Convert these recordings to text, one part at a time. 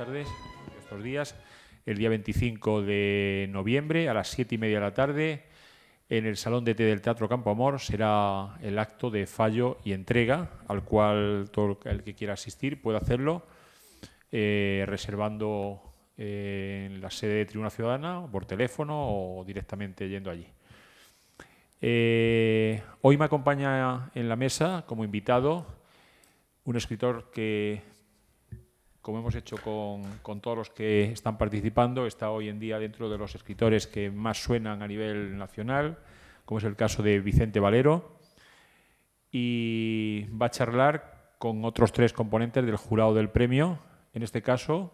tardes, estos días, el día 25 de noviembre a las 7:30 de la tarde en el Salón de Té del Teatro Campo Amor será el acto de fallo y entrega al cual todo el que quiera asistir puede hacerlo reservando en la sede de Tribuna Ciudadana por teléfono o directamente yendo allí. Hoy me acompaña en la mesa como invitado un escritor que, como hemos hecho con todos los que están participando, está hoy en día dentro de los escritores que más suenan a nivel nacional, como es el caso de Vicente Valero, y va a charlar con otros 3 componentes del jurado del premio, en este caso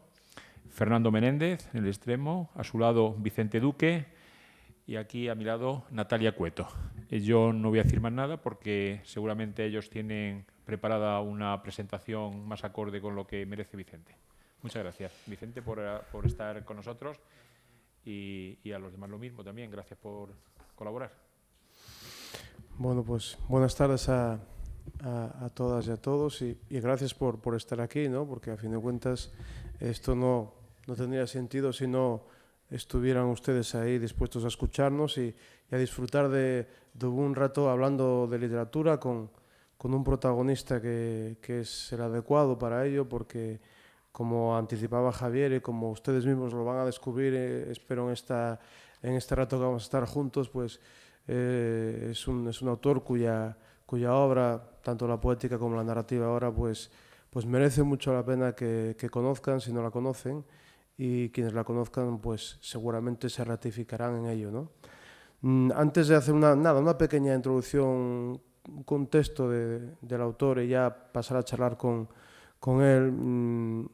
Fernando Menéndez en el extremo, a su lado Vicente Duque y aquí a mi lado Natalia Cueto. Yo no voy a decir más nada porque seguramente ellos tienen preparada una presentación más acorde con lo que merece Vicente. Muchas gracias, Vicente, por estar con nosotros y a los demás lo mismo también. Gracias por colaborar. Bueno, pues buenas tardes a todas y a todos y gracias por estar aquí, ¿no? Porque a fin de cuentas esto no tendría sentido si no estuvieran ustedes ahí dispuestos a escucharnos y a disfrutar de un rato hablando de literatura con un protagonista que es el adecuado para ello, porque como anticipaba Javier y como ustedes mismos lo van a descubrir, espero en este rato que vamos a estar juntos, pues es un autor cuya obra, tanto la poética como la narrativa ahora, pues merece mucho la pena que conozcan si no la conocen, y quienes la conozcan pues seguramente se ratificarán en ello, ¿no? Antes de hacer una pequeña introducción, un contexto del autor y ya pasar a charlar con él,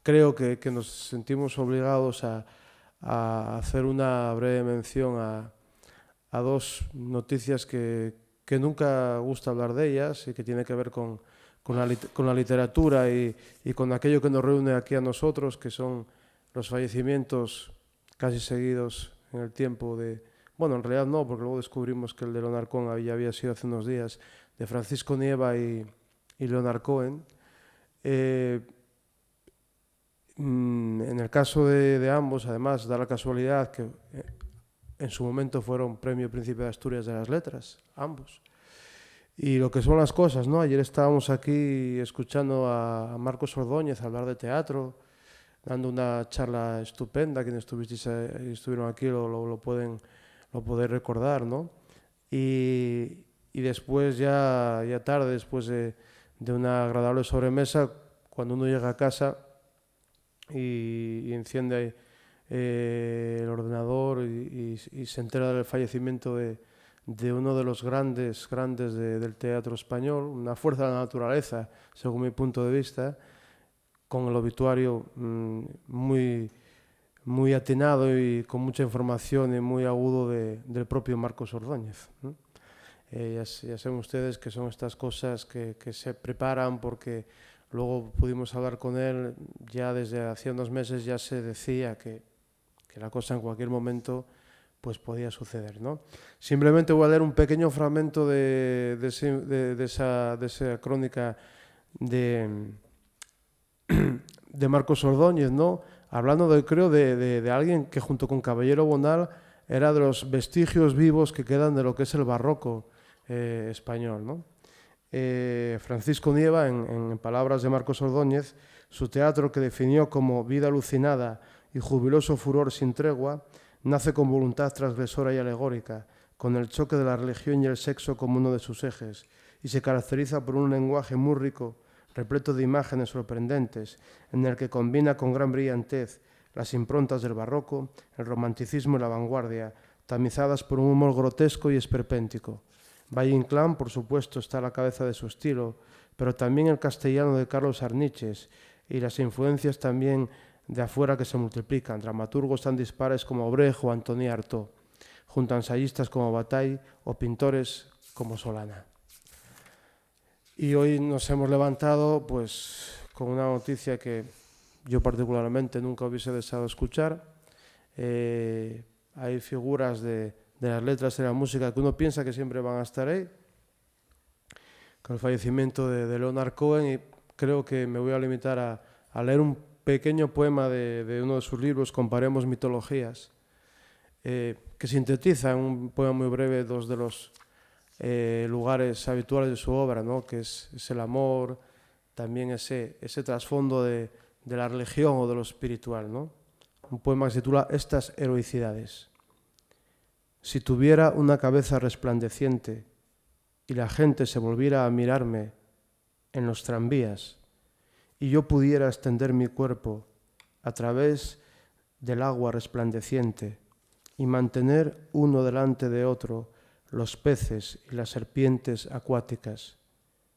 creo que nos sentimos obligados a hacer una breve mención a 2 noticias que nunca gusta hablar de ellas y que tiene que ver con la literatura y con aquello que nos reúne aquí a nosotros, que son los fallecimientos casi seguidos en el tiempo de... Bueno, en realidad no, porque luego descubrimos que el de Leonard Cohen ya había sido hace unos días, de Francisco Nieva y Leonard Cohen. En el caso de ambos, además, da la casualidad que en su momento fueron Premio Príncipe de Asturias de las Letras, ambos. Y lo que son las cosas, ¿no? Ayer estábamos aquí escuchando a Marcos Ordóñez hablar de teatro, dando una charla estupenda. Quienes estuvieron aquí lo pueden recordar, ¿no? Y después, ya tarde, después de una agradable sobremesa, cuando uno llega a casa y enciende el ordenador y se entera del fallecimiento de uno de los grandes del teatro español, una fuerza de la naturaleza, según mi punto de vista, con el obituario muy atinado y con mucha información y muy agudo del propio Marcos Ordóñez, ¿no? Ya saben ustedes que son estas cosas que se preparan, porque luego pudimos hablar con él ya desde hace unos meses. Ya se decía que la cosa en cualquier momento pues podía suceder, ¿no? Simplemente voy a leer un pequeño fragmento de esa crónica de Marcos Ordóñez, ¿no? Hablando creo de alguien que junto con Caballero Bonal era de los vestigios vivos que quedan de lo que es el barroco español, ¿no? Francisco Nieva, en palabras de Marcos Ordóñez, su teatro, que definió como vida alucinada y jubiloso furor sin tregua, nace con voluntad transgresora y alegórica, con el choque de la religión y el sexo como uno de sus ejes, y se caracteriza por un lenguaje muy rico, repleto de imágenes sorprendentes, en el que combina con gran brillantez las improntas del barroco, el romanticismo y la vanguardia, tamizadas por un humor grotesco y esperpéntico. Valle Inclán, por supuesto, está a la cabeza de su estilo, pero también el castellano de Carlos Arniches y las influencias también de afuera que se multiplican, dramaturgos tan dispares como Brecht o Antoni Artaud, junto a ensayistas como Bataille o pintores como Solana. Y hoy nos hemos levantado pues con una noticia que yo particularmente nunca hubiese deseado escuchar. Hay figuras de las letras y la música que uno piensa que siempre van a estar ahí, con el fallecimiento de Leonard Cohen, y creo que me voy a limitar a leer un pequeño poema de uno de sus libros, Comparemos mitologías, que sintetiza en un poema muy breve dos de los lugares habituales de su obra, ¿no? Que es el amor, también ese trasfondo de la religión o de lo espiritual, ¿no? Un poema que se titula Estas heroicidades. Si tuviera una cabeza resplandeciente y la gente se volviera a mirarme en los tranvías y yo pudiera extender mi cuerpo a través del agua resplandeciente y mantener uno delante de otro los peces y las serpientes acuáticas,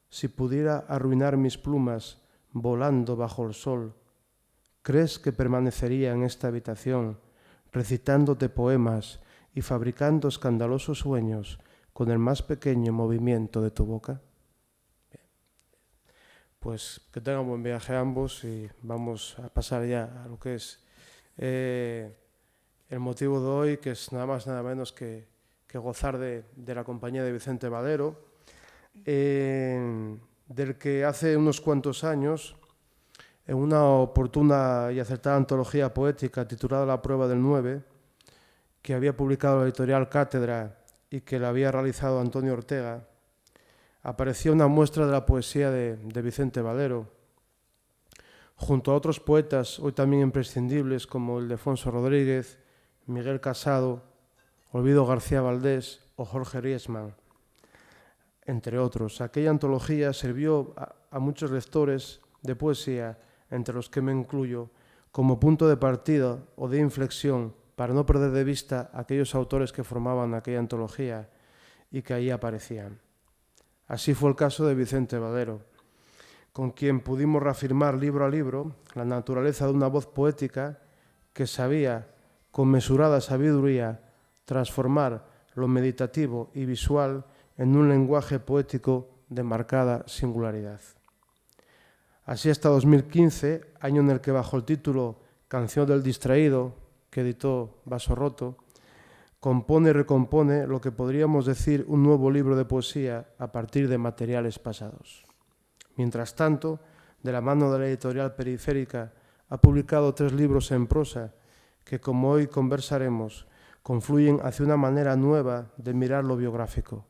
si pudiera arruinar mis plumas volando bajo el sol, ¿crees que permanecería en esta habitación recitándote poemas y fabricando escandalosos sueños con el más pequeño movimiento de tu boca? Bien. Pues que tengan buen viaje ambos y vamos a pasar ya a lo que es el motivo de hoy, que es nada más nada menos que gozar de la compañía de Vicente Valero, del que hace unos cuantos años, en una oportuna y acertada antología poética titulada La prueba del 9, que había publicado la editorial Cátedra y que la había realizado Antonio Ortega, aparecía una muestra de la poesía de Vicente Valero, junto a otros poetas hoy también imprescindibles como Ildefonso Rodríguez, Miguel Casado, Olvido García Valdés o Jorge Riesman, entre otros. Aquella antología sirvió a muchos lectores de poesía, entre los que me incluyo, como punto de partida o de inflexión para no perder de vista aquellos autores que formaban aquella antología y que ahí aparecían. Así fue el caso de Vicente Valero, con quien pudimos reafirmar libro a libro la naturaleza de una voz poética que sabía, con mesurada sabiduría, transformar lo meditativo y visual en un lenguaje poético de marcada singularidad. Así hasta 2015, año en el que bajo el título Canción del Distraído, que editó Vaso Roto, compone y recompone lo que podríamos decir un nuevo libro de poesía a partir de materiales pasados. Mientras tanto, de la mano de la editorial Periférica, ha publicado 3 libros en prosa que, como hoy conversaremos, confluyen hacia una manera nueva de mirar lo biográfico: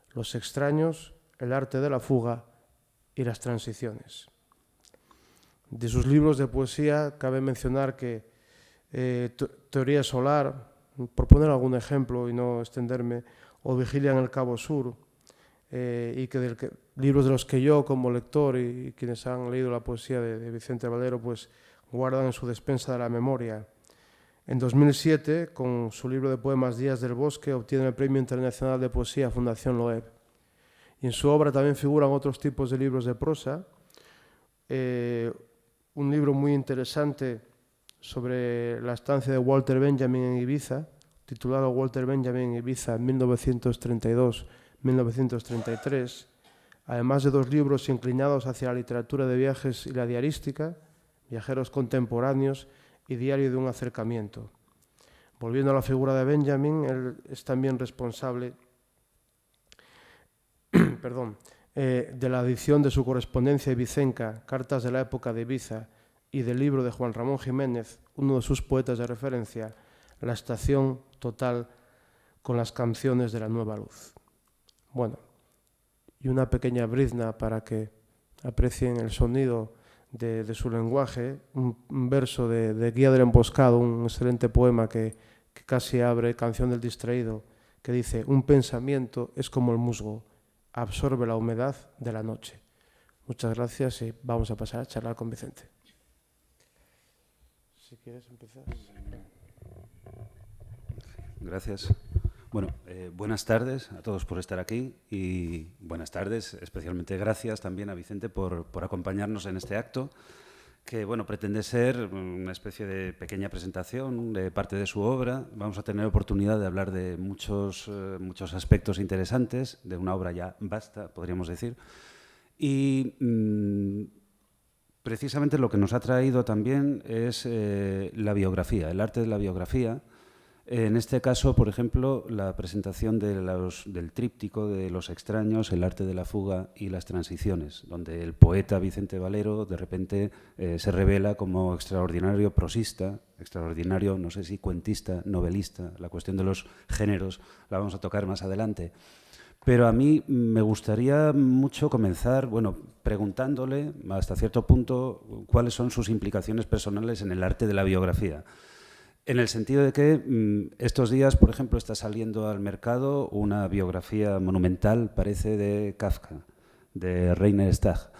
Los extraños, El arte de la fuga y Las transiciones. De sus libros de poesía cabe mencionar que Teoría solar, por poner algún ejemplo y no extenderme, o Vigilia en el Cabo Sur, y que libros de los que yo como lector y quienes han leído la poesía de Vicente Valero pues guardan en su despensa de la memoria. En 2007, con su libro de poemas Días del Bosque, obtiene el Premio Internacional de Poesía Fundación Loeb. Y en su obra también figuran otros tipos de libros de prosa. Un libro muy interesante sobre la estancia de Walter Benjamin en Ibiza, titulado Walter Benjamin en Ibiza 1932-1933, además de 2 libros inclinados hacia la literatura de viajes y la diarística, Viajeros contemporáneos y Diario de un acercamiento. Volviendo a la figura de Benjamin, él es también responsable de la edición de su correspondencia ibicenca, Cartas de la época de Ibiza, y del libro de Juan Ramón Jiménez, uno de sus poetas de referencia, La estación total con las canciones de la nueva luz. Bueno, y una pequeña brizna para que aprecien el sonido de su lenguaje, un verso de Guía del Emboscado, un excelente poema que casi abre Canción del Distraído, que dice: un pensamiento es como el musgo, absorbe la humedad de la noche. Muchas gracias y vamos a pasar a charlar con Vicente. Si quieres empezar. Gracias. Bueno, buenas tardes a todos por estar aquí y buenas tardes, especialmente gracias también a Vicente por acompañarnos en este acto, que bueno, pretende ser una especie de pequeña presentación de parte de su obra. Vamos a tener oportunidad de hablar de muchos aspectos interesantes, de una obra ya vasta, podríamos decir. Y precisamente lo que nos ha traído también es la biografía, el arte de la biografía, En este caso, por ejemplo, la presentación del tríptico de Los extraños, el arte de la fuga y las transiciones, donde el poeta Vicente Valero de repente se revela como extraordinario prosista, extraordinario, no sé si cuentista, novelista. La cuestión de los géneros la vamos a tocar más adelante. Pero a mí me gustaría mucho comenzar, bueno, preguntándole hasta cierto punto cuáles son sus implicaciones personales en el arte de la biografía. En el sentido de que estos días, por ejemplo, está saliendo al mercado una biografía monumental, parece, de Kafka, de Rainer Stagg,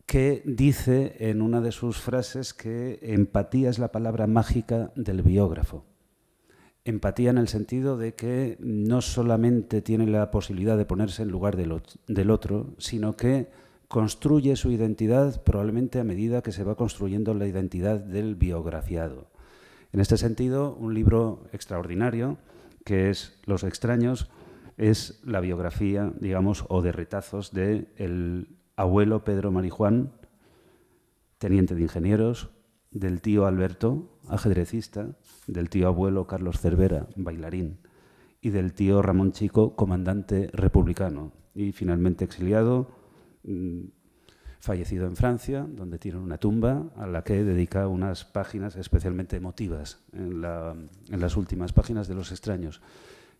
que dice en una de sus frases que empatía es la palabra mágica del biógrafo. Empatía en el sentido de que no solamente tiene la posibilidad de ponerse en lugar del otro, sino que construye su identidad probablemente a medida que se va construyendo la identidad del biografiado. En este sentido, un libro extraordinario, que es Los extraños, es la biografía, digamos, o de retazos del abuelo Pedro Marijuán, teniente de ingenieros, del tío Alberto, ajedrecista, del tío abuelo Carlos Cervera, bailarín, y del tío Ramón Chico, comandante republicano, y finalmente exiliado, fallecido en Francia, donde tiene una tumba a la que dedica unas páginas especialmente emotivas en las últimas páginas de Los extraños.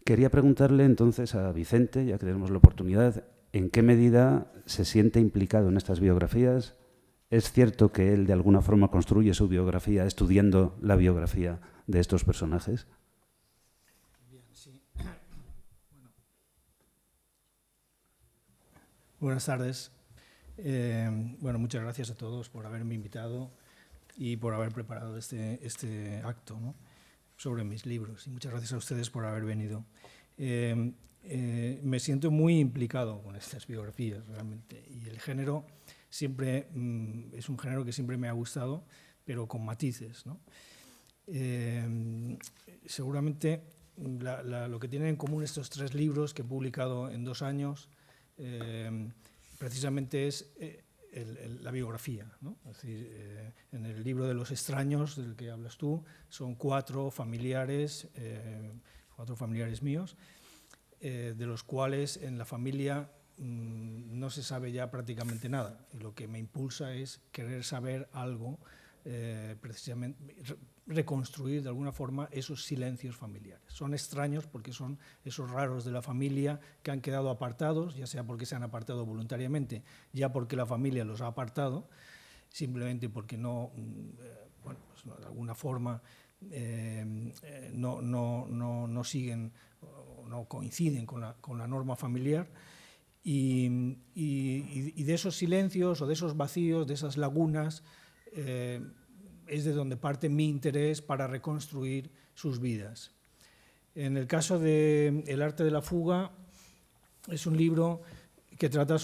Quería preguntarle entonces a Vicente, ya que tenemos la oportunidad, ¿en qué medida se siente implicado en estas biografías? ¿Es cierto que él de alguna forma construye su biografía estudiando la biografía de estos personajes? Bien, sí. Buenas tardes. Bueno, muchas gracias a todos por haberme invitado y por haber preparado este acto, ¿no?, sobre mis libros. Y muchas gracias a ustedes por haber venido. Me siento muy implicado con estas biografías, realmente. Y el género siempre es un género que siempre me ha gustado, pero con matices, ¿no? Seguramente lo que tienen en común estos tres libros que he publicado en 2 años precisamente es la biografía, ¿no? Es decir, en el libro de Los extraños, del que hablas tú, son 4 familiares míos, de los cuales en la familia no se sabe ya prácticamente nada. Y lo que me impulsa es querer saber algo, precisamente reconstruir de alguna forma esos silencios familiares. Son extraños porque son esos raros de la familia que han quedado apartados, ya sea porque se han apartado voluntariamente, ya porque la familia los ha apartado, simplemente porque no, bueno, pues de alguna forma no siguen, no coinciden con la norma familiar. Y de esos silencios o de esos vacíos, de esas lagunas, es de donde parte mi interés para reconstruir sus vidas. En el caso de El arte de la fuga, es un libro que trata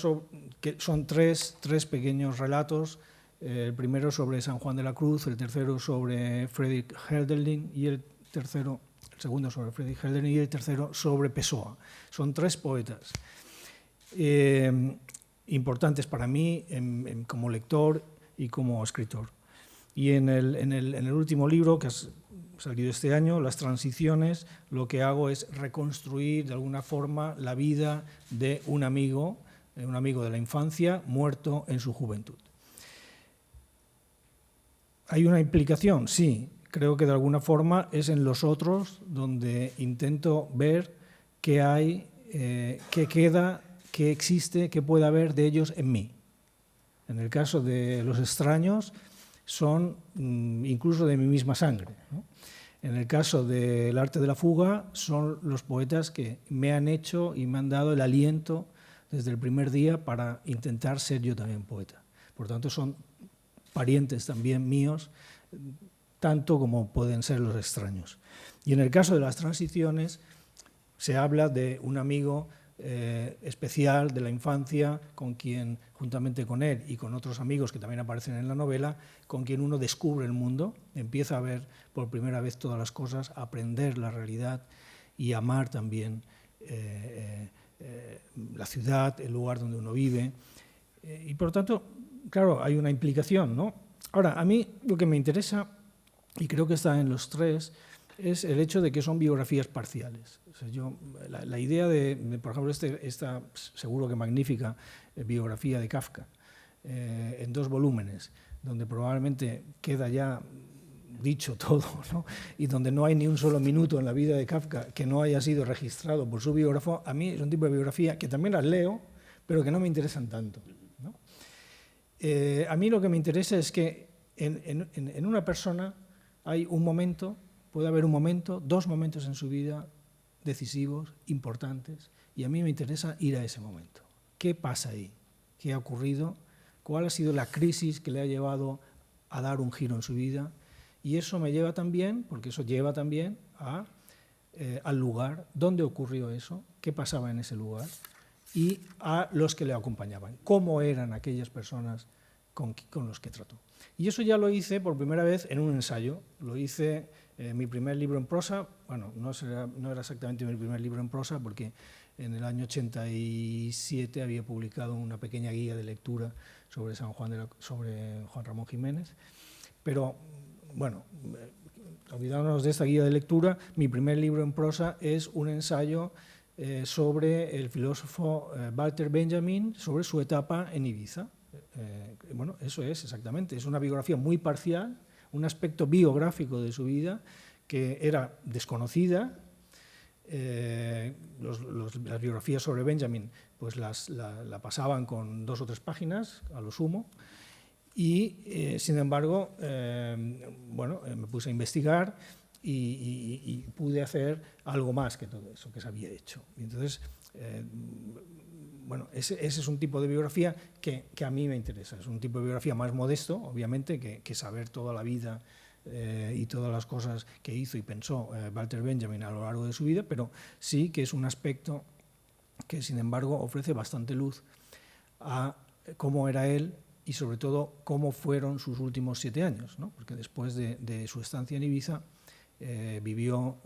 que son tres pequeños relatos, el primero sobre San Juan de la Cruz, el tercero sobre Friedrich Hölderlin y el segundo sobre Friedrich Hölderlin y el tercero sobre Pessoa. Son 3 poetas importantes para mí como lector y como escritor. Y en el último libro, que ha salido este año, Las transiciones, lo que hago es reconstruir de alguna forma la vida de un amigo de la infancia muerto en su juventud. ¿Hay una implicación? Sí. Creo que de alguna forma es en los otros donde intento ver qué hay, qué queda, qué existe, qué puede haber de ellos en mí. En el caso de Los extraños, son incluso de mi misma sangre, ¿no? En el caso del arte de la fuga, son los poetas que me han hecho y me han dado el aliento desde el primer día para intentar ser yo también poeta. Por tanto, son parientes también míos, tanto como pueden ser Los extraños. Y en el caso de las transiciones, se habla de un amigo especial de la infancia, con quien, juntamente con él y con otros amigos que también aparecen en la novela, con quien uno descubre el mundo, empieza a ver por primera vez todas las cosas, a aprender la realidad y amar también la ciudad, el lugar donde uno vive. Y por lo tanto, claro, hay una implicación, ¿no? Ahora, a mí lo que me interesa, y creo que está en los 3, es el hecho de que son biografías parciales. O sea, la idea de, por ejemplo, esta seguro que magnífica biografía de Kafka, en 2 volúmenes, donde probablemente queda ya dicho todo, ¿no? Y donde no hay ni un solo minuto en la vida de Kafka que no haya sido registrado por su biógrafo, a mí es un tipo de biografía que también las leo, pero que no me interesan tanto, ¿no? A mí lo que me interesa es que en una persona hay un momento, puede haber un momento, 2 momentos en su vida decisivos, importantes, y a mí me interesa ir a ese momento. ¿Qué pasa ahí? ¿Qué ha ocurrido? ¿Cuál ha sido la crisis que le ha llevado a dar un giro en su vida? Y eso me lleva también, porque eso lleva también al lugar, dónde ocurrió eso, qué pasaba en ese lugar, y a los que le acompañaban, cómo eran aquellas personas con los que trató. Y eso ya lo hice por primera vez en un ensayo. Lo hice mi primer libro en prosa. Bueno, no era exactamente mi primer libro en prosa, porque en el año 87 había publicado una pequeña guía de lectura sobre sobre Juan Ramón Jiménez. Pero, bueno, olvidándonos de esta guía de lectura, mi primer libro en prosa es un ensayo sobre el filósofo Walter Benjamin, sobre su etapa en Ibiza. Bueno, eso es exactamente, es una biografía muy parcial, un aspecto biográfico de su vida que era desconocida. Las biografías sobre Benjamin pues la pasaban con 2 o 3 páginas, a lo sumo, y sin embargo, bueno, me puse a investigar y pude hacer algo más que todo eso que se había hecho. Y entonces, bueno, ese es un tipo de biografía que a mí me interesa. Es un tipo de biografía más modesto, obviamente, que saber toda la vida y todas las cosas que hizo y pensó Walter Benjamin a lo largo de su vida, pero sí que es un aspecto que, sin embargo, ofrece bastante luz a cómo era él y, sobre todo, cómo fueron sus últimos 7 años, ¿no? Porque después de su estancia en Ibiza vivió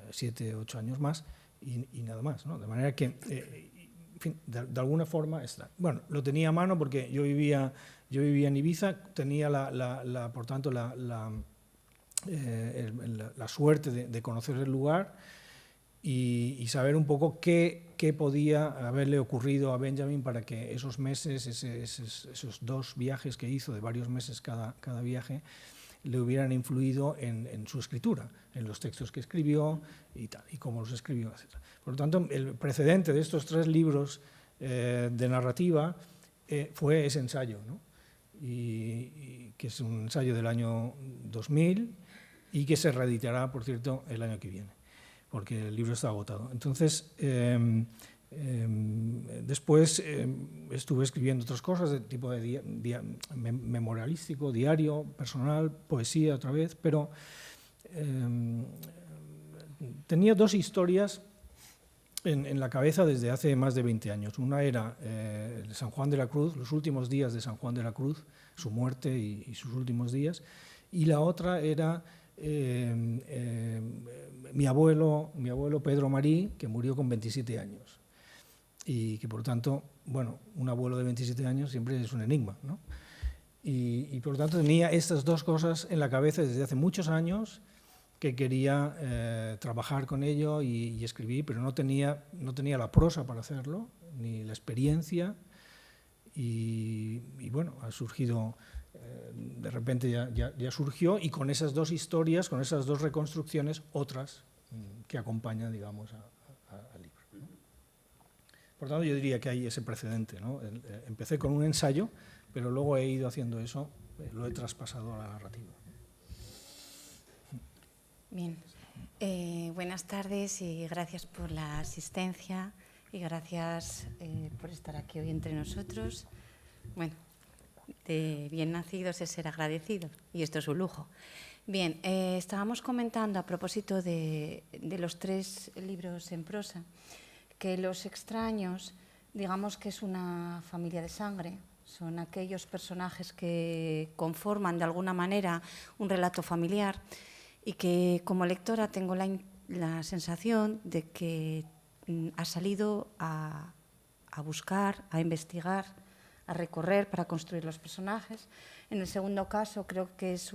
7 o 8 años más y nada más, ¿no? De manera que, en fin, de alguna forma está. Bueno, lo tenía a mano porque yo vivía en Ibiza, tenía por tanto la suerte de conocer el lugar y saber un poco qué podía haberle ocurrido a Benjamin para que esos meses, esos 2 viajes que hizo, de varios meses cada viaje, le hubieran influido en su escritura, en los textos que escribió y tal, y cómo los escribió, etc. Por lo tanto, el precedente de estos 3 libros de narrativa fue ese ensayo, ¿no? Y que es un ensayo del año 2000 y que se reeditará, por cierto, el año que viene, porque el libro está agotado. Entonces, después estuve escribiendo otras cosas de tipo memorialístico, diario, personal, poesía otra vez, pero tenía 2 historias en la cabeza desde hace más de 20 años. Una era San Juan de la Cruz, los últimos días de San Juan de la Cruz, su muerte y sus últimos días, y la otra era mi abuelo Pedro Marí, que murió con 27 años. Y que, por tanto, bueno, un abuelo de 27 años siempre es un enigma, ¿no? Y por lo tanto tenía estas 2 cosas en la cabeza desde hace muchos años, que quería trabajar con ello y escribir, pero no tenía la prosa para hacerlo, ni la experiencia, y bueno, ha surgido, de repente ya surgió, y con esas 2 historias, con esas 2 reconstrucciones, otras que acompañan, digamos, al libro, ¿no? Por tanto, yo diría que hay ese precedente, ¿no? Empecé con un ensayo, pero luego he ido haciendo eso, lo he traspasado a la narrativa. Bien, buenas tardes y gracias por la asistencia y gracias por estar aquí hoy entre nosotros. Bueno, de bien nacidos es ser agradecido y esto es un lujo. Bien, estábamos comentando a propósito de los 3 libros en prosa, que Los extraños, digamos que es una familia de sangre, son aquellos personajes que conforman de alguna manera un relato familiar y que como lectora tengo la sensación de que ha salido a buscar, a investigar, a recorrer para construir los personajes. En el segundo caso creo que es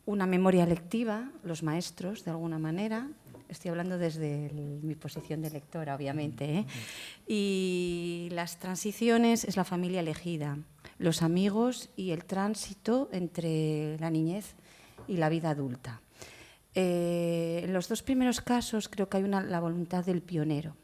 una memoria lectiva, los maestros, de alguna manera. Estoy hablando desde mi posición de lectora, obviamente, ¿eh? Y las transiciones es la familia elegida, los amigos y el tránsito entre la niñez y la vida adulta. En los dos primeros casos creo que hay la voluntad del pionero.